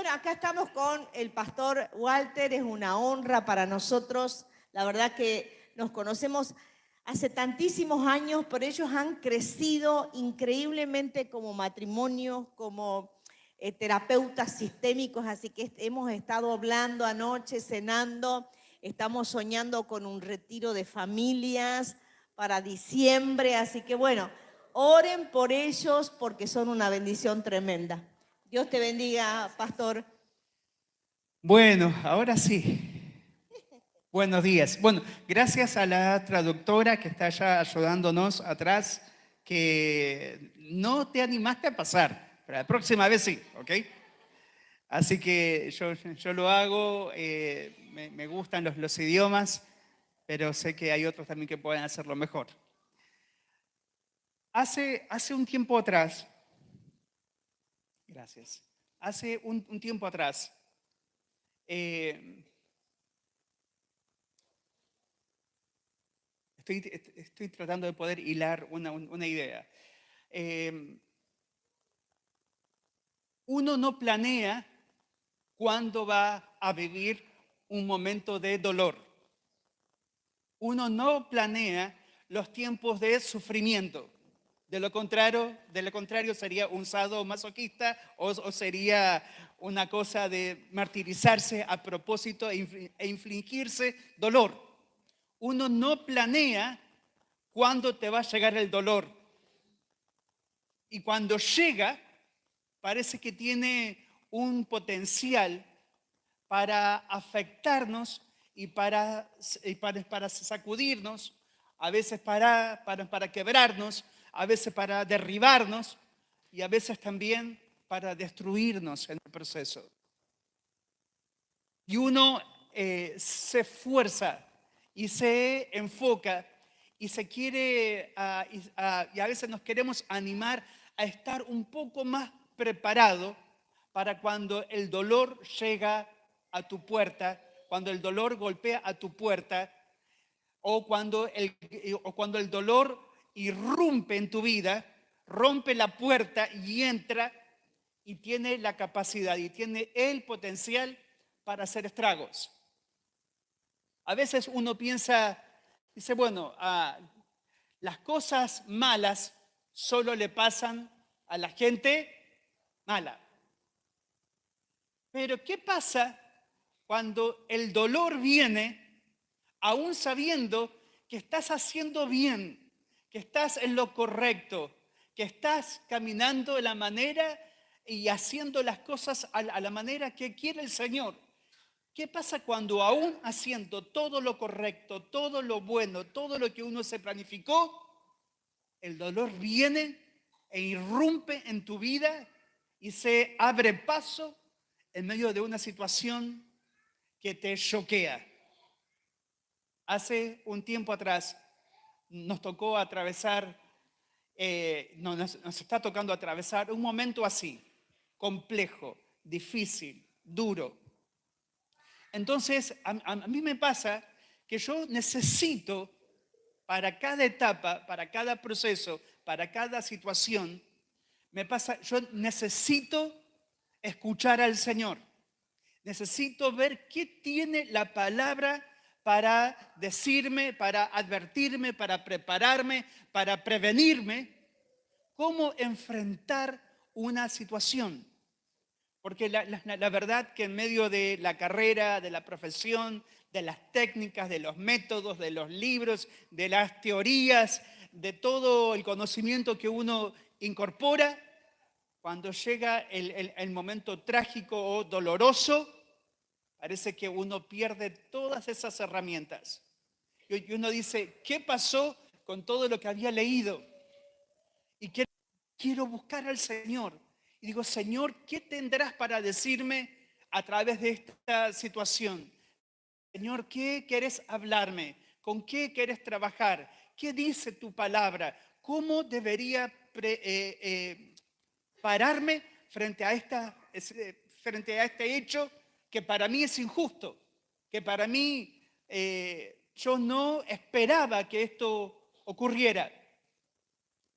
bueno, acá estamos con el pastor Walter, es una honra para nosotros. La verdad que nos conocemos hace tantísimos años, pero ellos han crecido increíblemente como matrimonio, como terapeutas sistémicos, así que hemos estado hablando anoche, cenando, estamos soñando con un retiro de familias para diciembre, así que bueno, oren por ellos porque son una bendición tremenda. Dios te bendiga, pastor. Bueno, ahora sí. Buenos días. Bueno, gracias a la traductora que está allá ayudándonos atrás, que no te animaste a pasar, pero la próxima vez sí, ¿ok? Así que yo lo hago, me gustan los idiomas, pero sé que hay otros también que pueden hacerlo mejor. Hace un tiempo atrás, gracias, hace un tiempo atrás, eh, estoy tratando de poder hilar una idea. Uno no planea cuándo va a vivir un momento de dolor. Uno no planea los tiempos de sufrimiento. De lo contrario sería un sadomasoquista o sería una cosa de martirizarse a propósito e infligirse dolor. Uno no planea cuándo te va a llegar el dolor. Y cuando llega, parece que tiene un potencial para afectarnos y para sacudirnos, a veces para quebrarnos, a veces para derribarnos y a veces también para destruirnos en el proceso. Y uno se esfuerza y se enfoca y se quiere, y a veces nos queremos animar a estar un poco más preparado para cuando el dolor llega a tu puerta, cuando el dolor golpea a tu puerta, o cuando el dolor irrumpe en tu vida, rompe la puerta y entra y tiene la capacidad y tiene el potencial para hacer estragos. A veces uno piensa, dice, bueno, las cosas malas solo le pasan a la gente mala. Pero ¿qué pasa cuando el dolor viene aún sabiendo que estás haciendo bien, que estás en lo correcto, que estás caminando de la manera y haciendo las cosas a la manera que quiere el Señor? ¿Qué pasa cuando aún haciendo todo lo correcto, todo lo bueno, todo lo que uno se planificó, el dolor viene e irrumpe en tu vida y se abre paso en medio de una situación que te choquea? Hace un tiempo atrás nos tocó atravesar, nos está tocando atravesar un momento así, complejo, difícil, duro. Entonces, a mí me pasa que yo necesito para cada etapa, para cada proceso, para cada situación, yo necesito escuchar al Señor. Necesito ver qué tiene la palabra para decirme, para advertirme, para prepararme, para prevenirme, cómo enfrentar una situación. Porque la verdad que en medio de la carrera, de la profesión, de las técnicas, de los métodos, de los libros, de las teorías, de todo el conocimiento que uno incorpora, cuando llega el momento trágico o doloroso, parece que uno pierde todas esas herramientas. Y uno dice, ¿qué pasó con todo lo que había leído? Y quiero buscar al Señor. Y digo, Señor, ¿qué tendrás para decirme a través de esta situación? Señor, ¿qué querés hablarme? ¿Con qué querés trabajar? ¿Qué dice tu palabra? ¿Cómo debería pararme frente a este hecho que para mí es injusto? Que para mí yo no esperaba que esto ocurriera.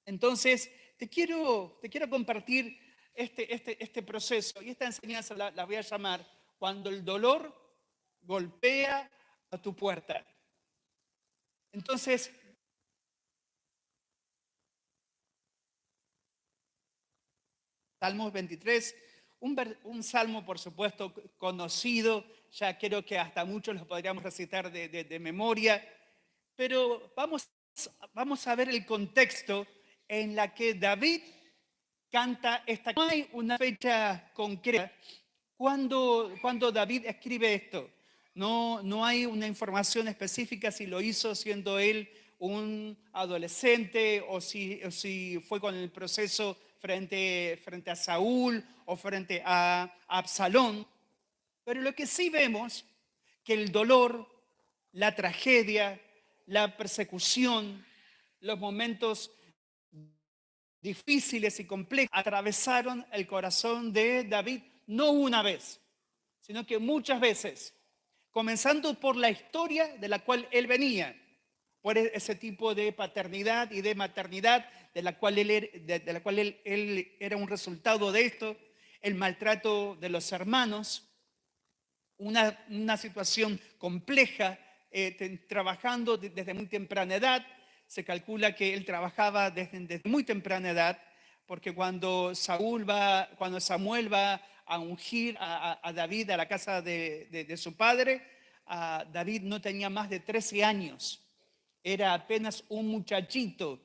Entonces, te quiero compartir este proceso y esta enseñanza la voy a llamar cuando el dolor golpea a tu puerta. Entonces, Salmos 23, un salmo, por supuesto, conocido, ya creo que hasta muchos los podríamos recitar de memoria, pero vamos a ver el contexto en la que David canta esta. No hay una fecha concreta cuando David escribe esto. No hay una información específica si lo hizo siendo él un adolescente o si fue con el proceso frente a Saúl o frente a Absalón. Pero lo que sí vemos, que el dolor, la tragedia, la persecución, los momentos difíciles y complejos atravesaron el corazón de David no una vez, sino que muchas veces, comenzando por la historia de la cual él venía, por ese tipo de paternidad y de maternidad de la cual él era un resultado de esto, el maltrato de los hermanos, una situación compleja, trabajando desde muy temprana edad. Se calcula que él trabajaba desde muy temprana edad, porque cuando Samuel va a ungir a David a la casa de su padre, David no tenía más de 13 años, era apenas un muchachito.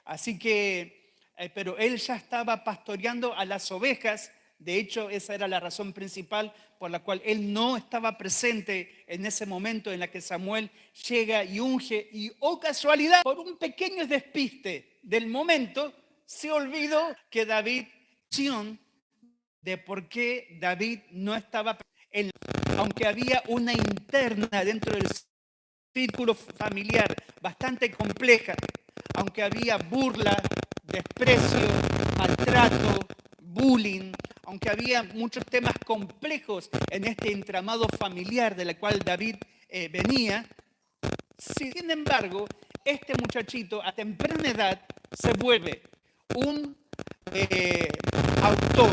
Así que, pero él ya estaba pastoreando a las ovejas. De hecho, esa era la razón principal por la cual él no estaba presente en ese momento en la que Samuel llega y unge. Y, oh casualidad, por un pequeño despiste del momento, se olvidó que David, de por qué David no estaba presente, aunque había una interna dentro del círculo familiar bastante compleja, aunque había burla, desprecio, maltrato, bullying, aunque había muchos temas complejos en este entramado familiar del cual David venía. Sin embargo, este muchachito a temprana edad se vuelve un autor,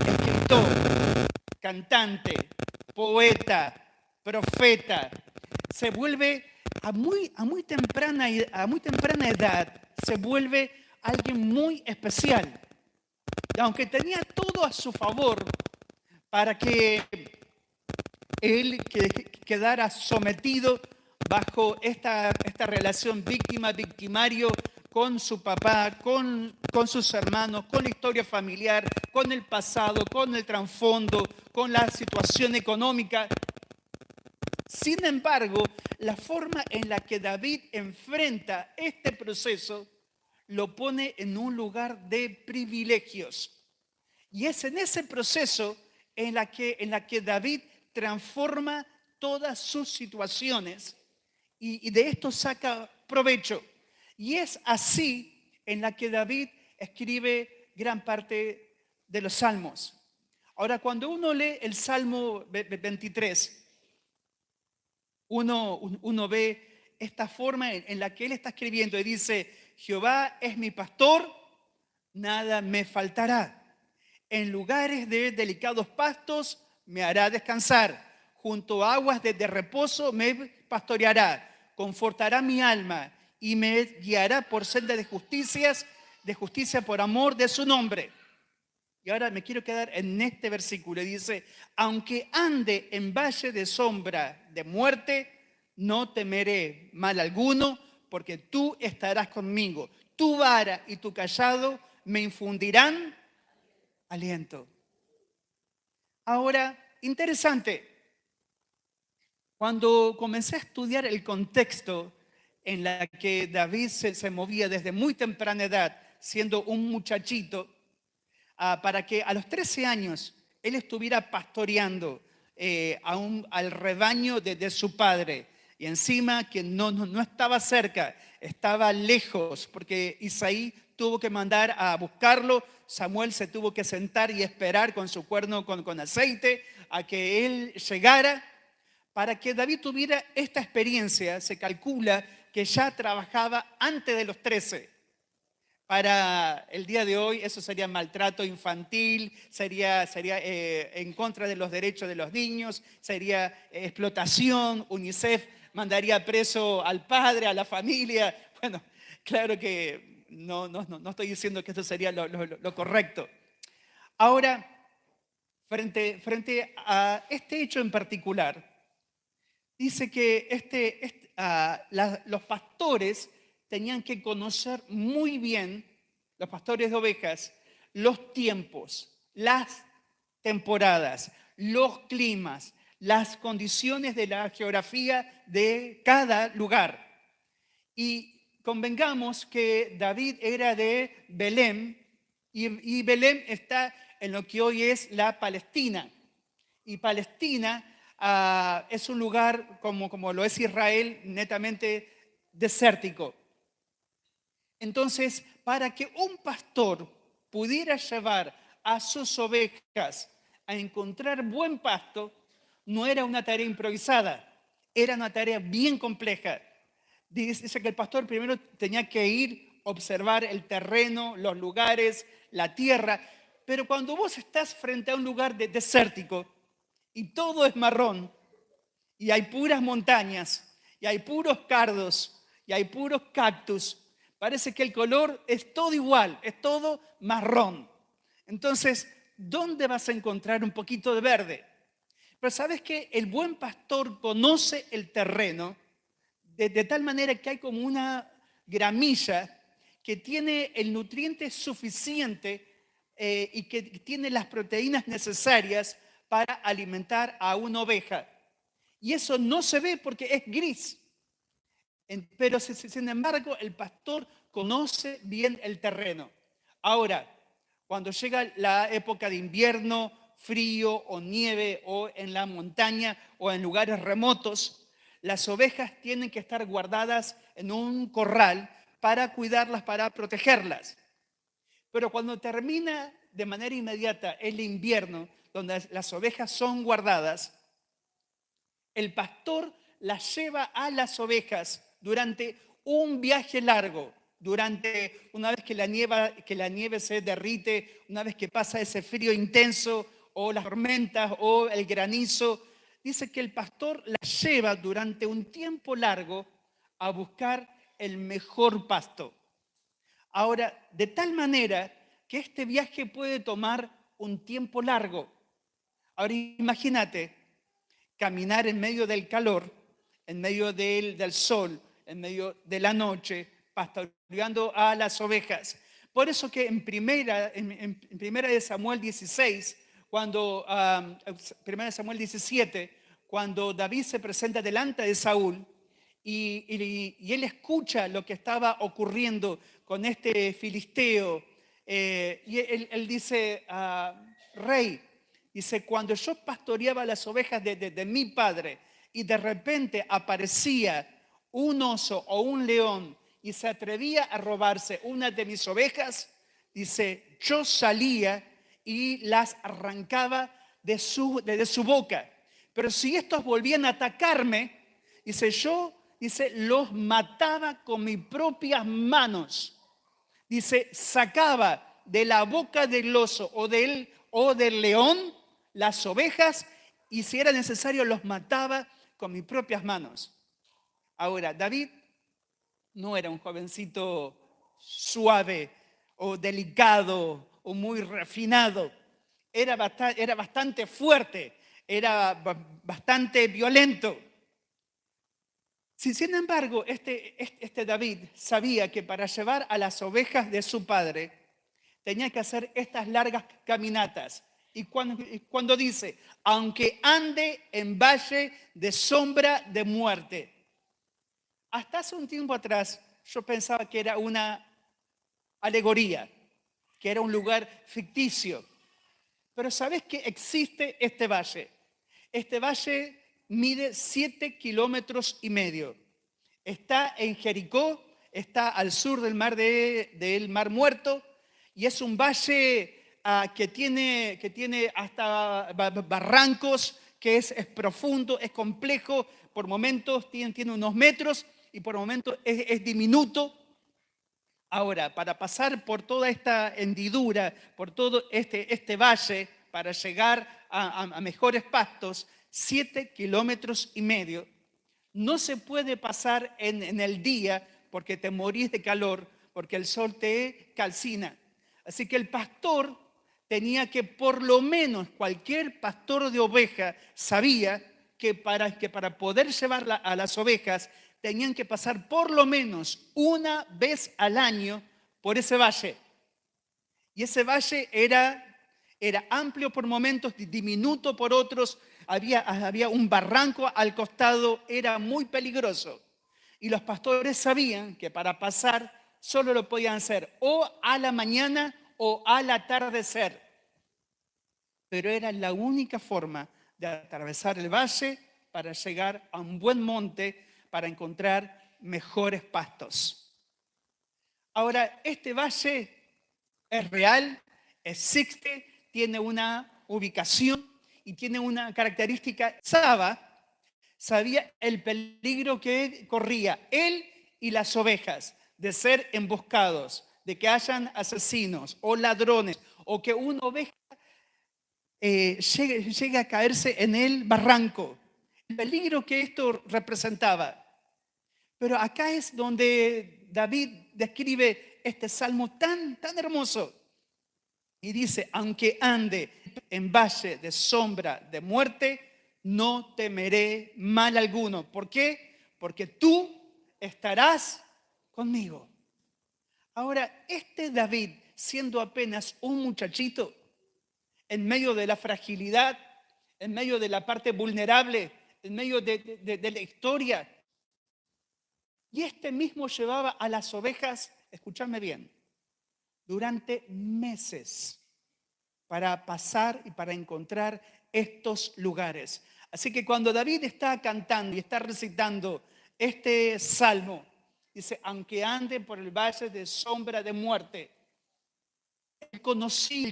escritor, cantante, poeta, profeta. Se vuelve a muy temprana edad, se vuelve alguien muy especial. Y aunque tenía todo a su favor para que él quedara sometido bajo esta relación víctima-victimario con su papá, con sus hermanos, con la historia familiar, con el pasado, con el trasfondo, con la situación económica. Sin embargo, la forma en la que David enfrenta este proceso lo pone en un lugar de privilegios. Y es en ese proceso en la que David transforma todas sus situaciones y de esto saca provecho. Y es así en la que David escribe gran parte de los salmos. Ahora, cuando uno lee el Salmo 23, uno ve esta forma en la que él está escribiendo y dice: Jehová es mi pastor, nada me faltará. En lugares de delicados pastos me hará descansar. Junto a aguas de reposo me pastoreará. Confortará mi alma y me guiará por senda de justicia por amor de su nombre. Y ahora me quiero quedar en este versículo. Dice: aunque ande en valle de sombra de muerte, no temeré mal alguno, porque tú estarás conmigo. Tu vara y tu cayado me infundirán aliento. Ahora, interesante. Cuando comencé a estudiar el contexto en la que David se movía desde muy temprana edad, siendo un muchachito, para que a los 13 años él estuviera pastoreando al rebaño de su padre. Y encima que no estaba cerca, estaba lejos, porque Isaí tuvo que mandar a buscarlo. Samuel se tuvo que sentar y esperar con su cuerno con aceite a que él llegara. Para que David tuviera esta experiencia, se calcula que ya trabajaba antes de los 13. Para el día de hoy eso sería maltrato infantil, sería en contra de los derechos de los niños, sería explotación. UNICEF mandaría preso al padre, a la familia. Bueno, claro que no estoy diciendo que esto sería lo correcto. Ahora, frente a este hecho en particular, dice que los pastores tenían que conocer muy bien, los pastores de ovejas, los tiempos, las temporadas, los climas, las condiciones de la geografía de cada lugar. Y convengamos que David era de Belén, y Belén está en lo que hoy es la Palestina. Y Palestina es un lugar, como lo es Israel, netamente desértico. Entonces, para que un pastor pudiera llevar a sus ovejas a encontrar buen pasto, no era una tarea improvisada, era una tarea bien compleja. Dice que el pastor primero tenía que ir a observar el terreno, los lugares, la tierra. Pero cuando vos estás frente a un lugar desértico y todo es marrón, y hay puras montañas, y hay puros cardos, y hay puros cactus, parece que el color es todo igual, es todo marrón. Entonces, ¿dónde vas a encontrar un poquito de verde? Pero ¿sabes qué? El buen pastor conoce el terreno de tal manera que hay como una gramilla que tiene el nutriente suficiente y que tiene las proteínas necesarias para alimentar a una oveja. Y eso no se ve porque es gris. Pero sin embargo, el pastor conoce bien el terreno. Ahora, cuando llega la época de invierno, frío o nieve, o en la montaña o en lugares remotos, las ovejas tienen que estar guardadas en un corral para cuidarlas, para protegerlas. Pero cuando termina de manera inmediata el invierno, donde las ovejas son guardadas, el pastor las lleva a las ovejas durante un viaje largo, una vez que la nieve se derrite, una vez que pasa ese frío intenso, o las tormentas, o el granizo. Dice que el pastor las lleva durante un tiempo largo a buscar el mejor pasto. Ahora, de tal manera que este viaje puede tomar un tiempo largo. Ahora imagínate caminar en medio del calor, en medio del sol, en medio de la noche, pastoreando a las ovejas. Por eso que en primera de Samuel 16, primera de Samuel 17, cuando David se presenta delante de Saúl y él escucha lo que estaba ocurriendo con este filisteo, y él dice, rey, dice, cuando yo pastoreaba las ovejas de mi padre y de repente aparecía un oso o un león y se atrevía a robarse una de mis ovejas, dice, yo salía y las arrancaba de su boca. Pero si estos volvían a atacarme, dice, yo los mataba con mis propias manos. Dice, sacaba de la boca del oso o del león las ovejas, y si era necesario los mataba con mis propias manos. Ahora, David no era un jovencito suave o delicado o muy refinado. Era bastante fuerte, era bastante violento. Sin embargo, este David sabía que para llevar a las ovejas de su padre tenía que hacer estas largas caminatas. Y cuando dice, aunque ande en valle de sombra de muerte. Hasta hace un tiempo atrás yo pensaba que era una alegoría, que era un lugar ficticio. Pero ¿sabes que existe este valle? Este valle mide 7,5 kilómetros. Está en Jericó, está al sur del Mar Muerto, y es un valle que tiene hasta barrancos, que es profundo, es complejo, por momentos tiene unos metros y por momentos es diminuto. Ahora, para pasar por toda esta hendidura, por todo este valle, para llegar a mejores pastos, 7,5 kilómetros, no se puede pasar en el día porque te morís de calor, porque el sol te calcina. Así que el pastor tenía que, por lo menos cualquier pastor de oveja sabía que para poder llevar a las ovejas tenían que pasar por lo menos una vez al año por ese valle. Y ese valle era amplio por momentos, diminuto por otros, había un barranco al costado, era muy peligroso. Y los pastores sabían que para pasar solo lo podían hacer o a la mañana o al atardecer. Pero era la única forma de atravesar el valle para llegar a un buen monte, para encontrar mejores pastos. Ahora, este valle es real, existe, tiene una ubicación y tiene una característica. Sabía el peligro que corría él y las ovejas de ser emboscados, de que hayan asesinos o ladrones o que una oveja llegue a caerse en el barranco. El peligro que esto representaba. Pero acá es donde David describe este salmo tan hermoso. Y dice, aunque ande en valle de sombra de muerte, no temeré mal alguno. ¿Por qué? Porque tú estarás conmigo. Ahora, este David, siendo apenas un muchachito, en medio de la fragilidad, en medio de la parte vulnerable, en medio de la historia, y este mismo llevaba a las ovejas, escúchame bien, durante meses para pasar y para encontrar estos lugares. Así que cuando David está cantando y está recitando este salmo, dice, aunque ande por el valle de sombra de muerte, él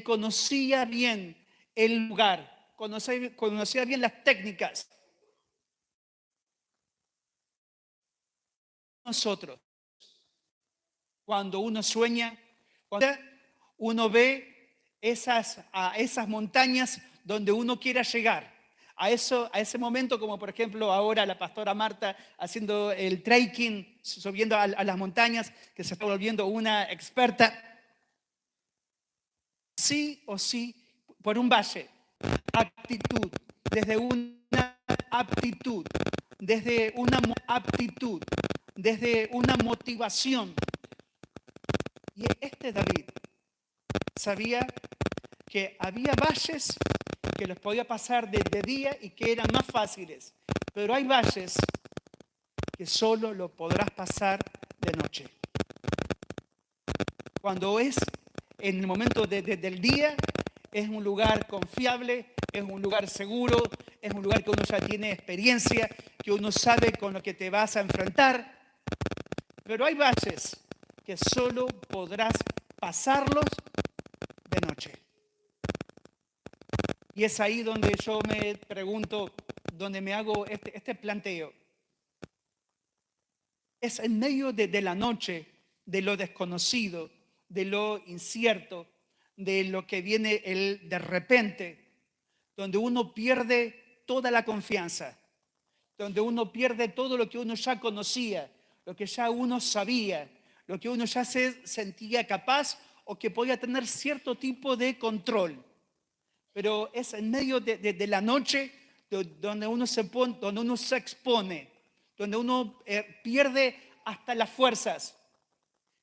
conocía bien el lugar, conocía bien las técnicas. Nosotros, cuando uno sueña, cuando uno ve a esas montañas donde uno quiera llegar, a ese momento, como por ejemplo ahora la pastora Marta haciendo el trekking, subiendo a las montañas, que se está volviendo una experta, sí o sí, por un valle, actitud, desde una aptitud, desde una aptitud, desde una motivación. Y este David sabía que había valles que los podía pasar de día y que eran más fáciles, pero hay valles que solo lo podrás pasar de noche. Cuando es en el momento del día, es un lugar confiable, es un lugar seguro, es un lugar que uno ya tiene experiencia, que uno sabe con lo que te vas a enfrentar. Pero hay valles que solo podrás pasarlos de noche. Y es ahí donde yo me pregunto, donde me hago este planteo. Es en medio de la noche, de lo desconocido, de lo incierto, de lo que viene de repente, donde uno pierde toda la confianza, donde uno pierde todo lo que uno ya conocía, lo que ya uno sabía, lo que uno ya se sentía capaz o que podía tener cierto tipo de control. Pero es en medio de la noche donde uno se expone, donde uno pierde hasta las fuerzas.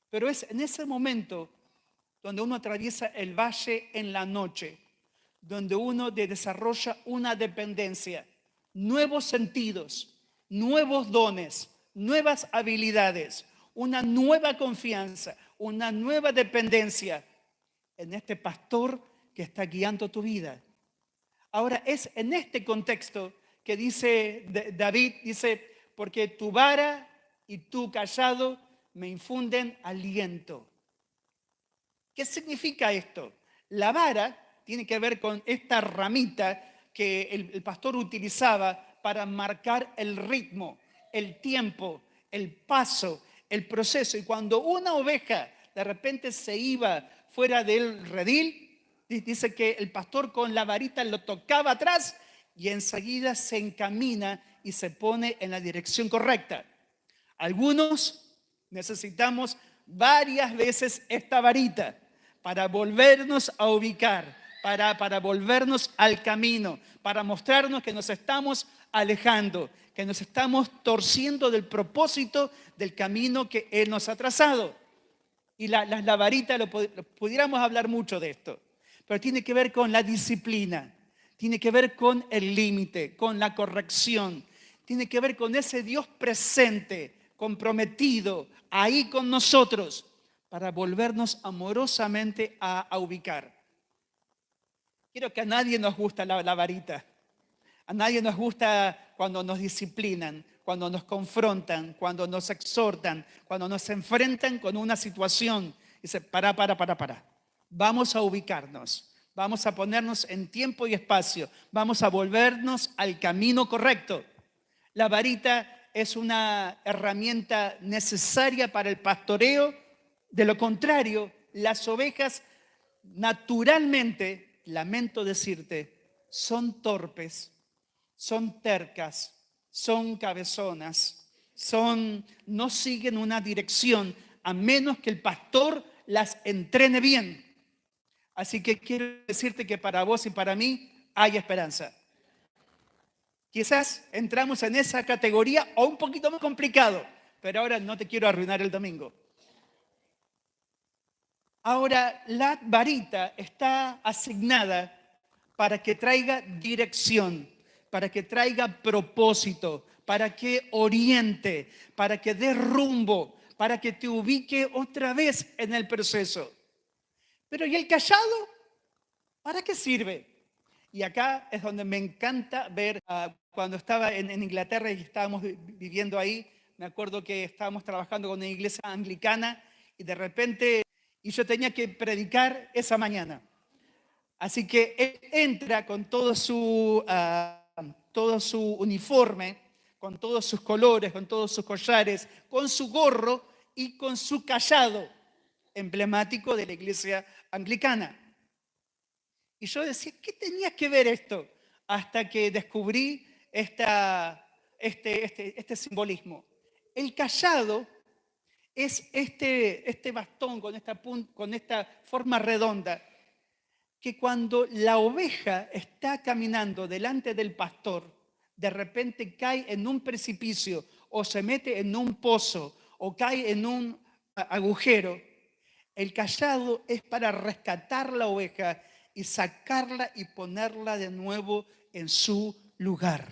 Pero es en ese momento donde uno atraviesa el valle en la noche, donde uno desarrolla una dependencia, nuevos sentidos, nuevos dones, nuevas habilidades, una nueva confianza, una nueva dependencia en este pastor que está guiando tu vida. Ahora es en este contexto que dice David, dice, porque tu vara y tu cayado me infunden aliento. ¿Qué significa esto? La vara tiene que ver con esta ramita que el pastor utilizaba para marcar el ritmo, el tiempo, el paso, el proceso. Y cuando una oveja de repente se iba fuera del redil, dice que el pastor con la varita lo tocaba atrás y enseguida se encamina y se pone en la dirección correcta. Algunos necesitamos varias veces esta varita para volvernos a ubicar, para volvernos al camino, para mostrarnos que nos estamos alejando, que nos estamos torciendo del propósito del camino que Él nos ha trazado. Y la varita, pudiéramos hablar mucho de esto, pero tiene que ver con la disciplina, tiene que ver con el límite, con la corrección, tiene que ver con ese Dios presente, comprometido, ahí con nosotros, para volvernos amorosamente a ubicar. Quiero que a nadie nos gusta la varita, a nadie nos gusta cuando nos disciplinan, cuando nos confrontan, cuando nos exhortan, cuando nos enfrentan con una situación. Dice, para. Vamos a ubicarnos, vamos a ponernos en tiempo y espacio, vamos a volvernos al camino correcto. La varita es una herramienta necesaria para el pastoreo. De lo contrario, las ovejas naturalmente, lamento decirte, son torpes, son tercas, son cabezonas, no siguen una dirección a menos que el pastor las entrene bien. Así que quiero decirte que para vos y para mí hay esperanza. Quizás entramos en esa categoría o un poquito más complicado, pero ahora no te quiero arruinar el domingo. Ahora, la varita está asignada para que traiga dirección, para que traiga propósito, para que oriente, para que dé rumbo, para que te ubique otra vez en el proceso. Pero ¿y el cayado? ¿Para qué sirve? Y acá es donde me encanta ver, cuando estaba en Inglaterra y estábamos viviendo ahí, me acuerdo que estábamos trabajando con una iglesia anglicana y de repente, y yo tenía que predicar esa mañana. Así que él entra con todo su uniforme, con todos sus colores, con todos sus collares, con su gorro y con su cayado emblemático de la iglesia anglicana. Y yo decía, ¿qué tenía que ver esto? Hasta que descubrí este simbolismo. El cayado es este bastón con esta forma redonda, que cuando la oveja está caminando delante del pastor, de repente cae en un precipicio o se mete en un pozo o cae en un agujero, el cayado es para rescatar la oveja y sacarla y ponerla de nuevo en su lugar.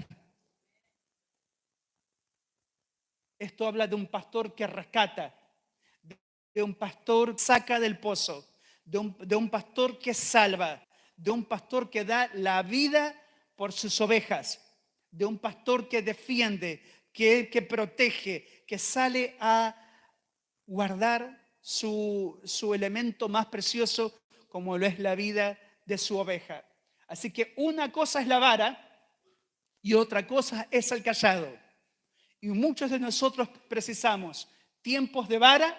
Esto habla de un pastor que rescata, de un pastor que saca del pozo, de un pastor que salva, de un pastor que da la vida por sus ovejas, de un pastor que defiende, que protege, que sale a guardar su elemento más precioso, como lo es la vida de su oveja. Así que una cosa es la vara y otra cosa es el cayado. Y muchos de nosotros precisamos tiempos de vara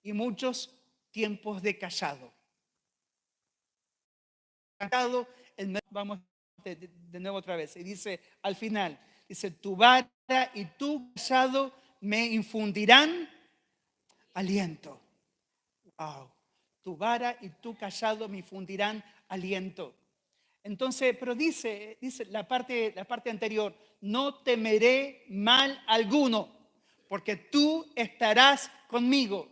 y muchos tiempos de cayado. Vamos de nuevo otra vez. Y dice al final, dice, tu vara y tu cayado me infundirán aliento. Wow. Tu vara y tu cayado me infundirán aliento. Entonces, pero dice la parte anterior, no temeré mal alguno, porque tú estarás conmigo.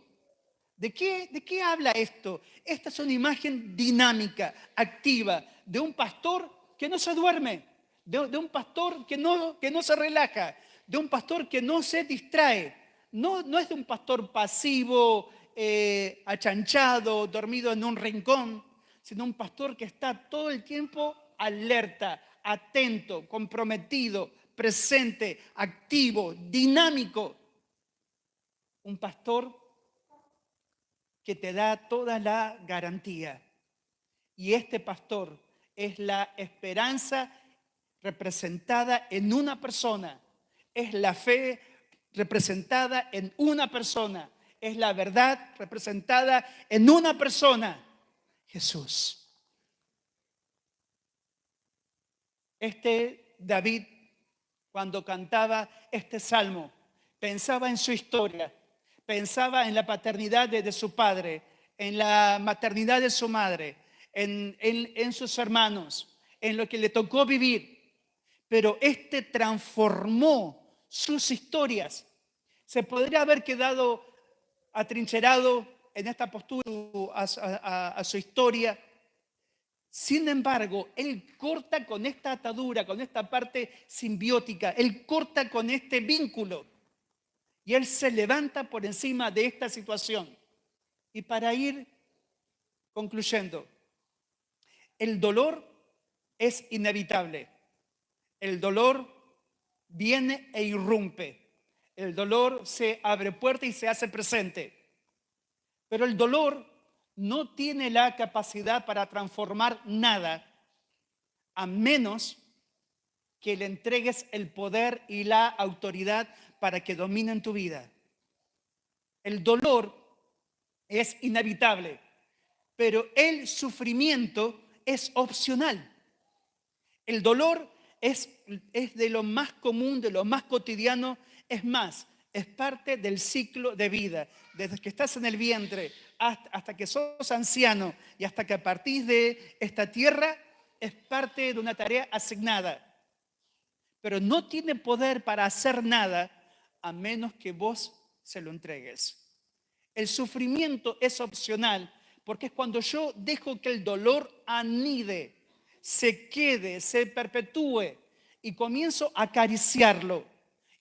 ¿De qué habla esto? Esta es una imagen dinámica, activa, de un pastor que no se duerme, de un pastor que no se relaja, de un pastor que no se distrae. No es de un pastor pasivo, achanchado, dormido en un rincón, sino un pastor que está todo el tiempo alerta, atento, comprometido, presente, activo, dinámico. Un pastor que te da toda la garantía. Y este pastor es la esperanza representada en una persona, es la fe representada en una persona, es la verdad representada en una persona, Jesús. David, cuando cantaba este salmo, pensaba en su historia, pensaba en la paternidad de su padre, en la maternidad de su madre, en sus hermanos, en lo que le tocó vivir. Pero transformó sus historias. Se podría haber quedado atrincherado en esta postura a su historia. Sin embargo, él corta con esta atadura, con esta parte simbiótica, él corta con este vínculo y él se levanta por encima de esta situación. Y para ir concluyendo, el dolor es inevitable. El dolor viene e irrumpe. El dolor se abre puerta y se hace presente. Pero el dolor no tiene la capacidad para transformar nada a menos que le entregues el poder y la autoridad para que dominen tu vida. El dolor es inevitable, pero el sufrimiento es opcional. El dolor es de lo más común, de lo más cotidiano, es más, es parte del ciclo de vida. Desde que estás en el vientre hasta que sos anciano y hasta que partís de esta tierra, es parte de una tarea asignada. Pero no tiene poder para hacer nada a menos que vos se lo entregues. El sufrimiento es opcional porque es cuando yo dejo que el dolor anide, se quede, se perpetúe y comienzo a acariciarlo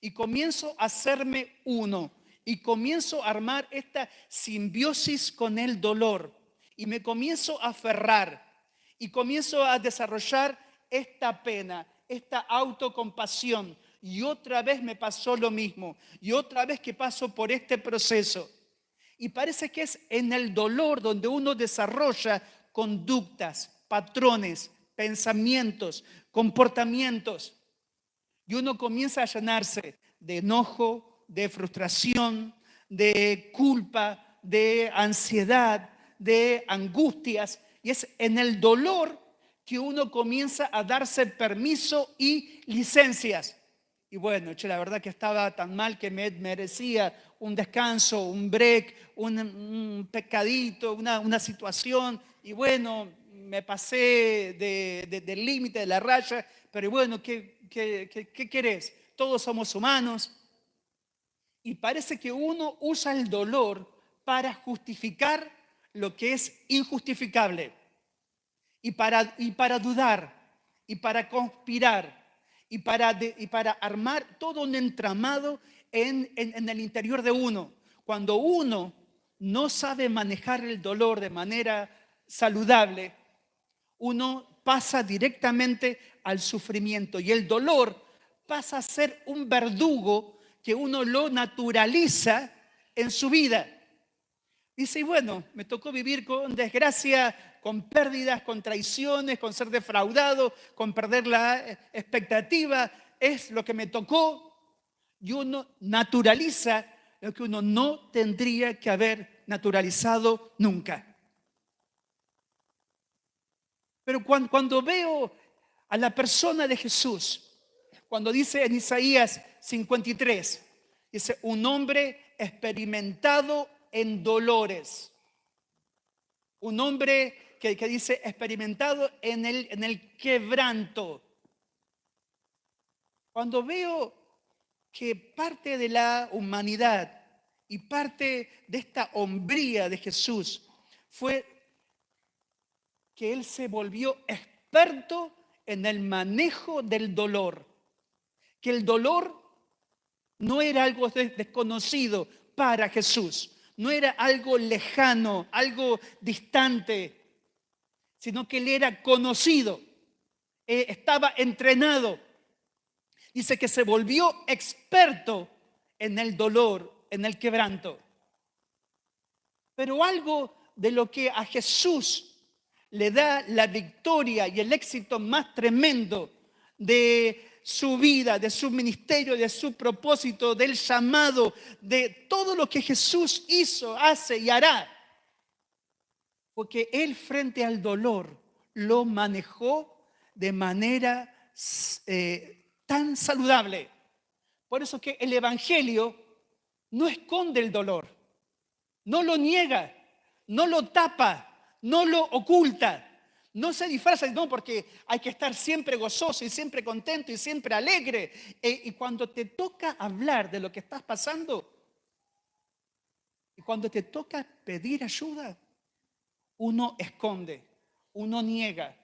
y comienzo a hacerme uno y comienzo a armar esta simbiosis con el dolor y me comienzo a aferrar y comienzo a desarrollar esta pena, esta autocompasión. Y otra vez me pasó lo mismo y otra vez que paso por este proceso. Y parece que es en el dolor donde uno desarrolla conductas, patrones, pensamientos, comportamientos. Y uno comienza a llenarse de enojo, de frustración, de culpa, de ansiedad, de angustias. Y es en el dolor que uno comienza a darse permiso y licencias. Y bueno, la verdad que estaba tan mal que me merecía un descanso, un break, un pecadito, una situación. Y bueno, me pasé del límite, de la raya. Pero bueno, ¿qué querés? Todos somos humanos. Y parece que uno usa el dolor para justificar lo que es injustificable. Y para dudar, y para conspirar, y para armar todo un entramado en el interior de uno. Cuando uno no sabe manejar el dolor de manera saludable, uno pasa directamente al sufrimiento y el dolor pasa a ser un verdugo que uno lo naturaliza en su vida. Dice, y bueno, me tocó vivir con desgracia, con pérdidas, con traiciones, con ser defraudado, con perder la expectativa. Es lo que me tocó. Y uno naturaliza lo que uno no tendría que haber naturalizado nunca. Pero cuando veo a la persona de Jesús, cuando dice en Isaías 53, dice, un hombre experimentado en dolores. Un hombre que dice experimentado en el quebranto. Cuando veo que parte de la humanidad y parte de esta hombría de Jesús fue que Él se volvió experto en el manejo del dolor. Que el dolor no era algo desconocido para Jesús. No era algo lejano, algo distante, sino que Él era conocido, estaba entrenado. Dice que se volvió experto en el dolor, en el quebranto. Pero algo de lo que a Jesús le da la victoria y el éxito más tremendo de su vida, de su ministerio, de su propósito, del llamado, de todo lo que Jesús hizo, hace y hará. Porque Él frente al dolor lo manejó de manera tan saludable. Por eso que el Evangelio no esconde el dolor, no lo niega, no lo tapa, no lo oculta. No se disfraza, no, porque hay que estar siempre gozoso y siempre contento y siempre alegre. Y cuando te toca hablar de lo que estás pasando, y cuando te toca pedir ayuda, uno esconde, uno niega,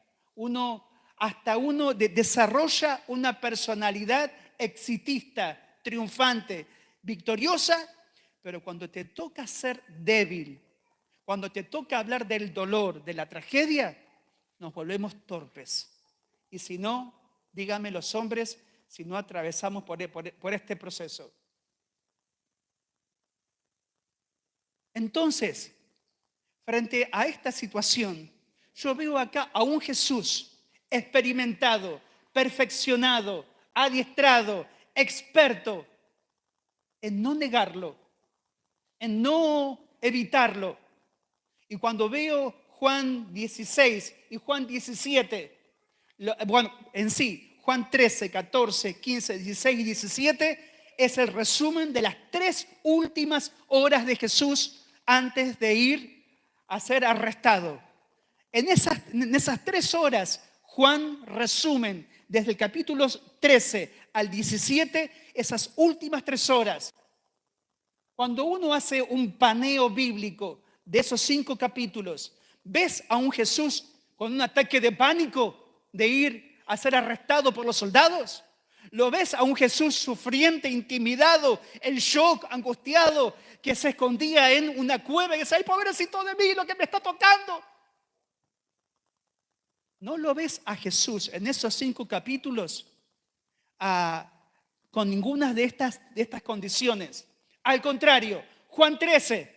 hasta uno desarrolla una personalidad exitista, triunfante, victoriosa, pero cuando te toca ser débil, cuando te toca hablar del dolor, de la tragedia, nos volvemos torpes. Y si no, díganme los hombres, si no atravesamos por este proceso. Entonces, frente a esta situación, yo veo acá a un Jesús experimentado, perfeccionado, adiestrado, experto en no negarlo, en no evitarlo. Y cuando veo Juan 16 y Juan 17, en sí, Juan 13, 14, 15, 16 y 17 es el resumen de las 3 últimas horas de Jesús antes de ir a ser arrestado. En esas 3 horas, Juan resumen desde el capítulo 13 al 17, esas últimas 3 horas. Cuando uno hace un paneo bíblico de esos 5 capítulos, ves a un Jesús con un ataque de pánico de ir a ser arrestado por los soldados. Lo ves a un Jesús sufriente, intimidado, en shock, angustiado, que se escondía en una cueva y decía, ay, pobrecito de mí, lo que me está tocando. No lo ves a Jesús en esos 5 capítulos con ninguna de estas condiciones. Al contrario, Juan 13,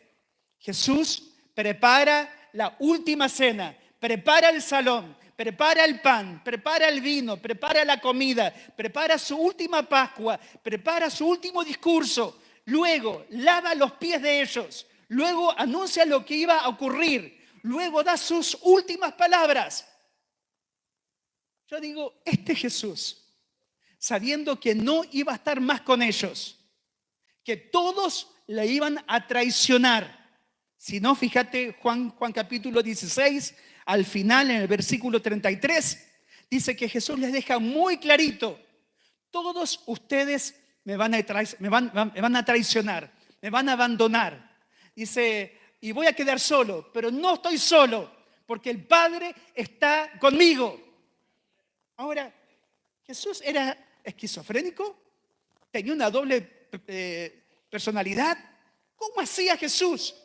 Jesús prepara la última cena, prepara el salón, prepara el pan, prepara el vino, prepara la comida, prepara su última Pascua, prepara su último discurso, luego lava los pies de ellos, luego anuncia lo que iba a ocurrir, luego da sus últimas palabras. Yo digo, este Jesús, sabiendo que no iba a estar más con ellos, que todos le iban a traicionar. Si no, fíjate, Juan capítulo 16, al final, en el versículo 33, dice que Jesús les deja muy clarito, todos ustedes me van a traicionar, me van a abandonar. Dice, y voy a quedar solo, pero no estoy solo, porque el Padre está conmigo. Ahora, ¿Jesús era esquizofrénico? ¿Tenía una doble personalidad? ¿Cómo hacía Jesús?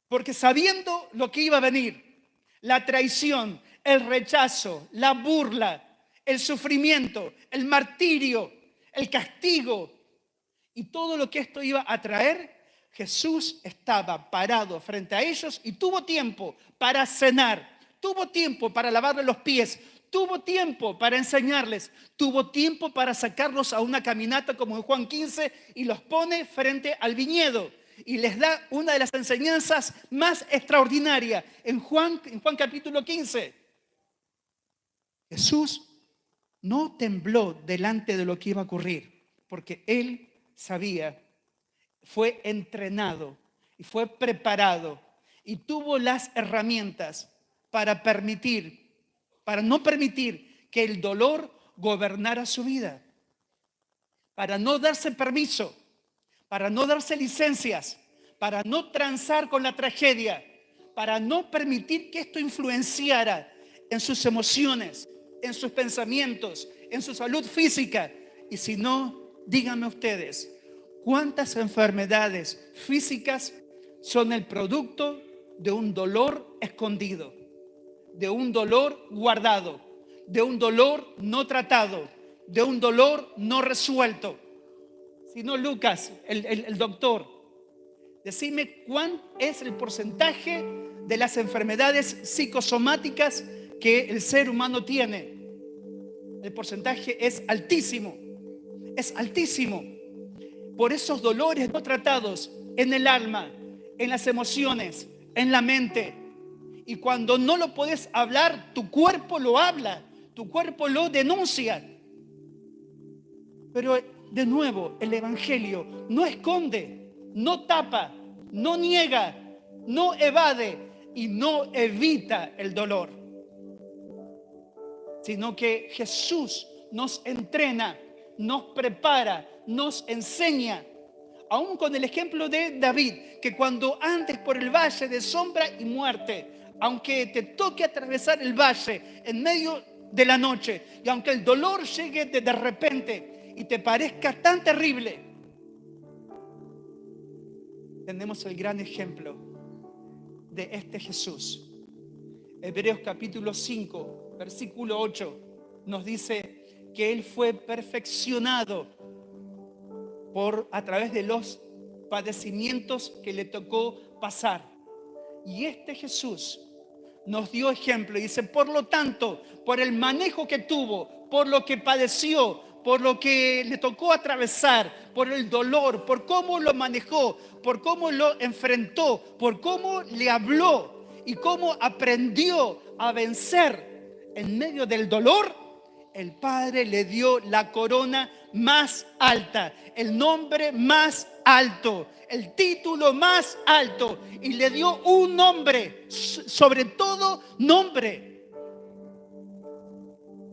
Porque sabiendo lo que iba a venir, la traición, el rechazo, la burla, el sufrimiento, el martirio, el castigo y todo lo que esto iba a traer, Jesús estaba parado frente a ellos y tuvo tiempo para cenar, tuvo tiempo para lavarle los pies, tuvo tiempo para enseñarles, tuvo tiempo para sacarlos a una caminata como en Juan 15 y los pone frente al viñedo y les da una de las enseñanzas más extraordinarias en Juan capítulo 15. Jesús no tembló delante de lo que iba a ocurrir porque Él sabía, fue entrenado y fue preparado y tuvo las herramientas para no permitir que el dolor gobernara su vida, para no darse permiso, para no darse licencias, para no transar con la tragedia, para no permitir que esto influenciara en sus emociones, en sus pensamientos, en su salud física. Y si no, díganme ustedes, ¿cuántas enfermedades físicas son el producto de un dolor escondido, de un dolor guardado, de un dolor no tratado, de un dolor no resuelto? Si no, Lucas, el doctor, decime cuál es el porcentaje de las enfermedades psicosomáticas que el ser humano tiene. El porcentaje es altísimo. Es altísimo. Por esos dolores no tratados en el alma, en las emociones, en la mente. Y cuando no lo puedes hablar, tu cuerpo lo habla, tu cuerpo lo denuncia. Pero de nuevo, el Evangelio no esconde, no tapa, no niega, no evade y no evita el dolor, sino que Jesús nos entrena, nos prepara, nos enseña. Aún con el ejemplo de David, que cuando andes por el valle de sombra y muerte, aunque te toque atravesar el valle en medio de la noche, y aunque el dolor llegue de repente y te parezca tan terrible, tenemos el gran ejemplo de este Jesús. Hebreos capítulo 5, versículo 8, nos dice que Él fue perfeccionado a través de los padecimientos que le tocó pasar. Y este Jesús nos dio ejemplo y dice, por lo tanto, por el manejo que tuvo, por lo que padeció, por lo que le tocó atravesar, por el dolor, por cómo lo manejó, por cómo lo enfrentó, por cómo le habló y cómo aprendió a vencer en medio del dolor, el Padre le dio la corona más alta, el nombre más alto, el título más alto, y le dio un nombre, sobre todo nombre.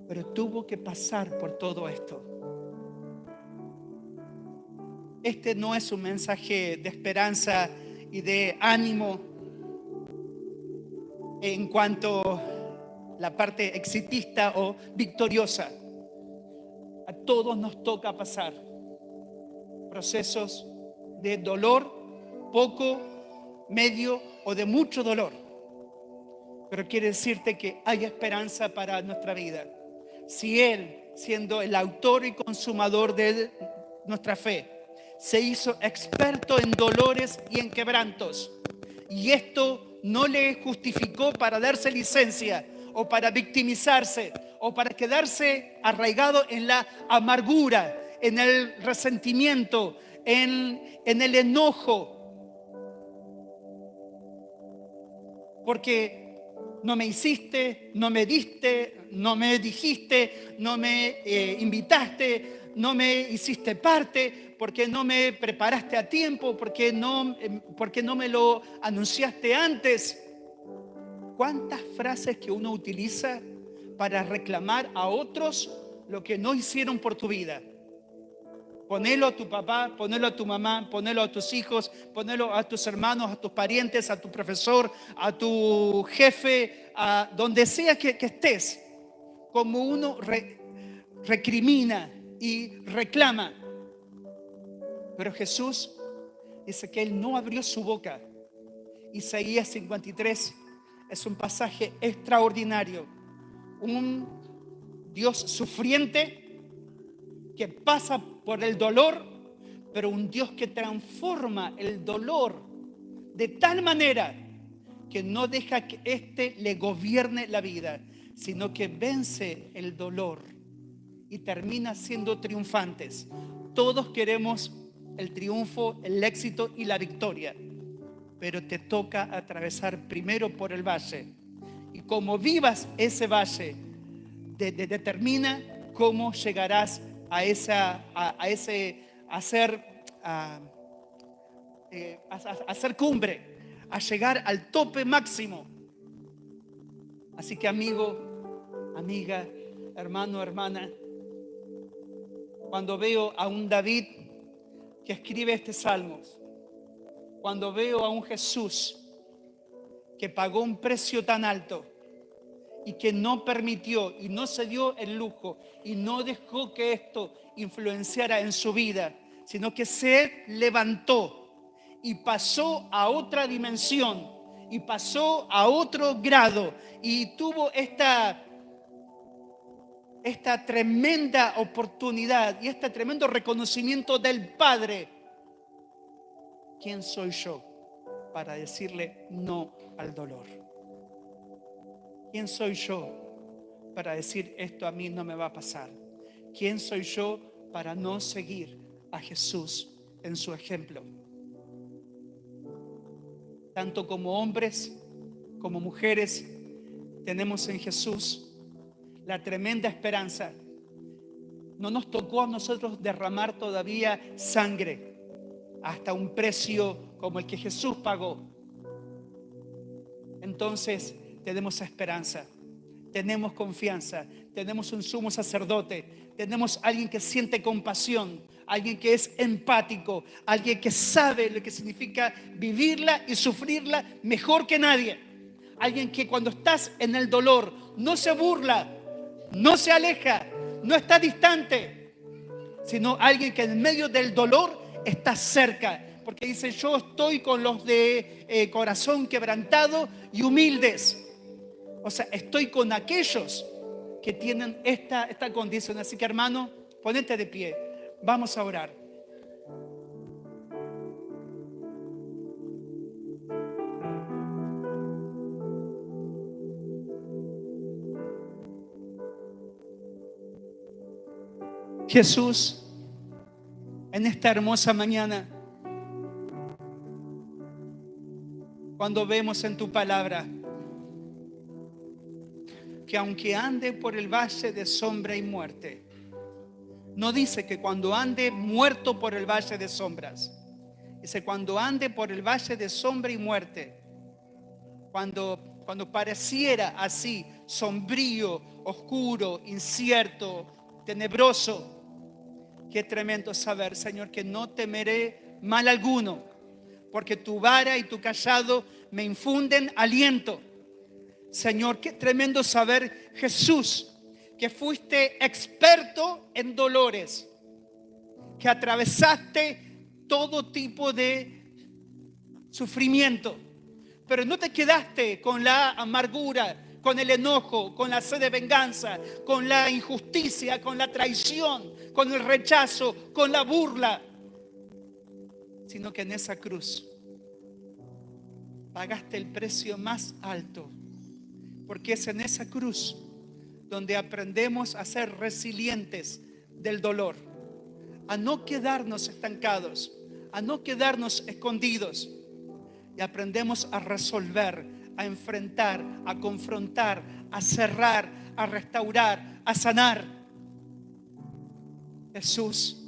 Pero tuvo que pasar por todo esto. Este no es un mensaje de esperanza y de ánimo en cuanto a la parte exitista o victoriosa. A todos nos toca pasar procesos de dolor, poco, medio o de mucho dolor. Pero quiere decirte que hay esperanza para nuestra vida. Si Él, siendo el autor y consumador de nuestra fe, se hizo experto en dolores y en quebrantos, y esto no le justificó para darse licencia o para victimizarse o para quedarse arraigado en la amargura, en el resentimiento, en el enojo, porque no me hiciste, no me diste, no me dijiste, no me invitaste, no me hiciste parte, porque no me preparaste a tiempo, porque no me lo anunciaste antes. ¿Cuántas frases que uno utiliza para reclamar a otros lo que no hicieron por tu vida? Ponelo a tu papá, ponelo a tu mamá, ponelo a tus hijos, ponelo a tus hermanos, a tus parientes, a tu profesor, a tu jefe, a donde sea que estés. Como uno recrimina y reclama. Pero Jesús dice que Él no abrió su boca. Isaías 53 es un pasaje extraordinario. Un Dios sufriente que pasa por el dolor, pero un Dios que transforma el dolor de tal manera que no deja que éste le gobierne la vida, sino que vence el dolor y termina siendo triunfantes. Todos queremos el triunfo, el éxito y la victoria, pero te toca atravesar primero por el valle. Y como vivas ese valle, determina cómo llegarás a hacer cumbre, a llegar al tope máximo. Así que amigo, amiga, hermano, hermana, cuando veo a un David que escribe este salmo, cuando veo a un Jesús que pagó un precio tan alto y que no permitió y no se dio el lujo y no dejó que esto influenciara en su vida, sino que se levantó y pasó a otra dimensión y pasó a otro grado y tuvo esta tremenda oportunidad y este tremendo reconocimiento del Padre. ¿Quién soy yo para decirle no al dolor? ¿Quién soy yo para decir, esto a mí no me va a pasar? ¿Quién soy yo para no seguir a Jesús en su ejemplo? Tanto como hombres como mujeres tenemos en Jesús la tremenda esperanza. No nos tocó a nosotros derramar todavía sangre hasta un precio como el que Jesús pagó. Entonces tenemos esperanza, tenemos confianza, tenemos un sumo sacerdote, tenemos alguien que siente compasión, alguien que es empático, alguien que sabe lo que significa vivirla y sufrirla mejor que nadie. Alguien que cuando estás en el dolor no se burla, no se aleja, no está distante, sino alguien que en medio del dolor está cerca. Porque dice, yo estoy con los de corazón quebrantado y humildes. O sea, estoy con aquellos que tienen esta condición. Así que, hermano, ponete de pie. Vamos a orar. Jesús, en esta hermosa mañana, cuando vemos en tu palabra que aunque ande por el valle de sombra y muerte, no dice que cuando ande muerto por el valle de sombras, dice cuando ande por el valle de sombra y muerte, cuando pareciera así sombrío, oscuro, incierto, tenebroso. Qué tremendo saber, Señor, que no temeré mal alguno, porque tu vara y tu cayado me infunden aliento. Señor, qué tremendo saber, Jesús, que fuiste experto en dolores, que atravesaste todo tipo de sufrimiento, pero no te quedaste con la amargura, con el enojo, con la sed de venganza, con la injusticia, con la traición, con el rechazo, con la burla, sino que en esa cruz pagaste el precio más alto, porque es en esa cruz donde aprendemos a ser resilientes del dolor, a no quedarnos estancados, a no quedarnos escondidos, y aprendemos a resolver, a enfrentar, a confrontar, a cerrar, a restaurar, a sanar. Jesús,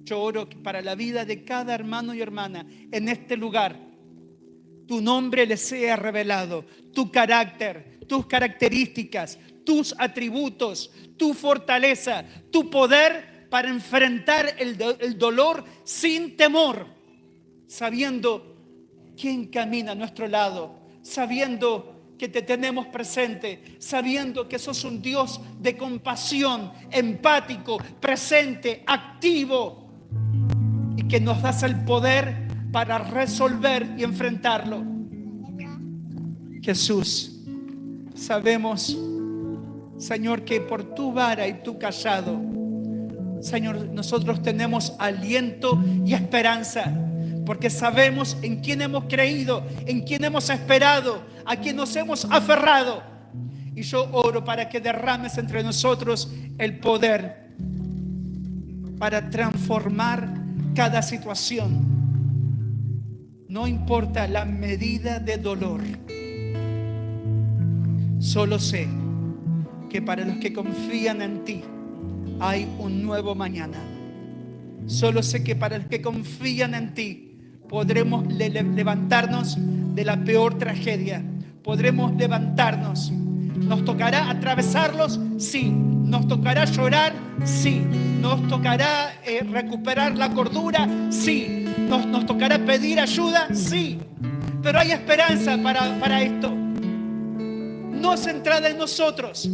yo oro para la vida de cada hermano y hermana en este lugar. Tu nombre les sea revelado, tu carácter, tus características, tus atributos, tu fortaleza, tu poder para enfrentar el dolor sin temor, sabiendo quién camina a nuestro lado, sabiendo que te tenemos presente, sabiendo que sos un Dios de compasión, empático, presente, activo, y que nos das el poder para resolver y enfrentarlo. Jesús, sabemos, Señor, que por tu vara y tu cayado, Señor, nosotros tenemos aliento y esperanza, porque sabemos en quién hemos creído, en quién hemos esperado, a quién nos hemos aferrado. Y yo oro para que derrames entre nosotros el poder para transformar cada situación. No importa la medida de dolor, solo sé que para los que confían en ti hay un nuevo mañana. Solo sé que para los que confían en ti podremos levantarnos de la peor tragedia. Podremos levantarnos. ¿Nos tocará atravesarlos? Sí. ¿Nos tocará llorar? Sí. ¿Nos tocará recuperar la cordura? Sí. ¿Nos tocará pedir ayuda? Sí. Pero hay esperanza para esto. No centrada en nosotros,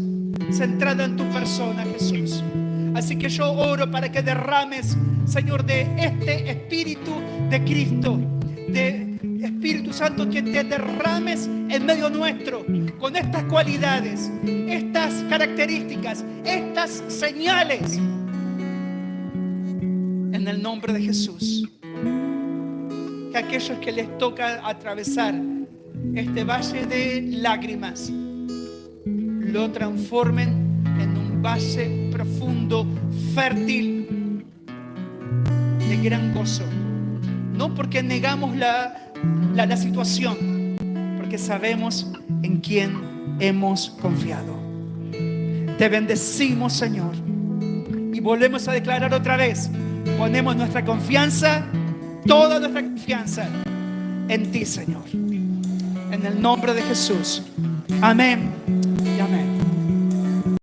centrada en tu persona, Jesús. Así que yo oro para que derrames, Señor, de este Espíritu de Cristo, de Espíritu Santo, que te derrames en medio nuestro con estas cualidades, estas características, estas señales, en el nombre de Jesús. Que aquellos que les toca atravesar este valle de lágrimas lo transformen en un valle profundo, fértil, de gran gozo. No porque negamos la situación, porque sabemos en quién hemos confiado. Te bendecimos, Señor, y volvemos a declarar otra vez: ponemos nuestra confianza, toda nuestra confianza en ti, Señor, en el nombre de Jesús. Amén.